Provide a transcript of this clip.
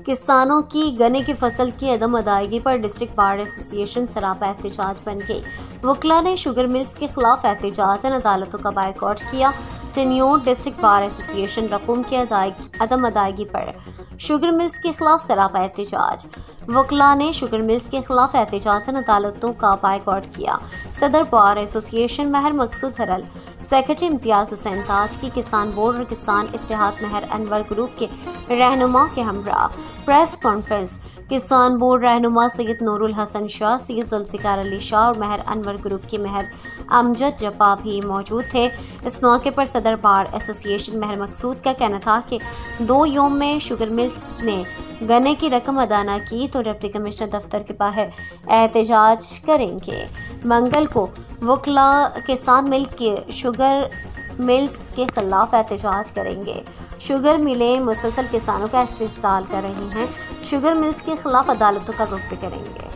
किसानों की गन्ने की फसल की अदम अदायगी पर डिस्ट्रिक्ट बार एसोसिएशन सरापा एहतजाज बन गई। वकला ने शुगर मिल्स के खिलाफ एहतजाज अदालतों का बायकॉट किया। चिन्योट डिस्ट्रिक्ट बार एसोसिएशन रकूम की अदम अदायगी पर शुगर मिल्स के खिलाफ सरापा एहतजाज। वकला ने शुगर मिल्स के खिलाफ एहतजाज अदालतों का बायकॉट किया। सदर बार एसोसिएशन महर मकसूद हरल, सेक्रेटरी इम्तियाज हुसैन ताज की किसान बोर्ड और किसान इत्तेहाद महर अनवर ग्रुप के रहनुमा के हमरा प्रेस कॉन्फ्रेंस। किसान बोर्ड रहनुमा सैयद नूरुल हसन शाह, सैयद जुल्फिकार अली शाह और महर अनवर ग्रुप की महर अमजद जपा भी मौजूद थे। इस मौके पर सदर बार एसोसिएशन महर मकसूद का कहना था कि 2 योम में शुगर मिल्स ने गन्ने की रकम अदा न की तो डिप्टी कमिश्नर दफ्तर के बाहर एहतजाज करेंगे। मंगल को वकला किसान मिल के शुगर मिल्स के खिलाफ एहतजाज करेंगे। शुगर मिलें मुसलसल किसानों का इस्तेहसाल कर रही हैं। शुगर मिल्स के खिलाफ अदालतों का रुख भी करेंगे।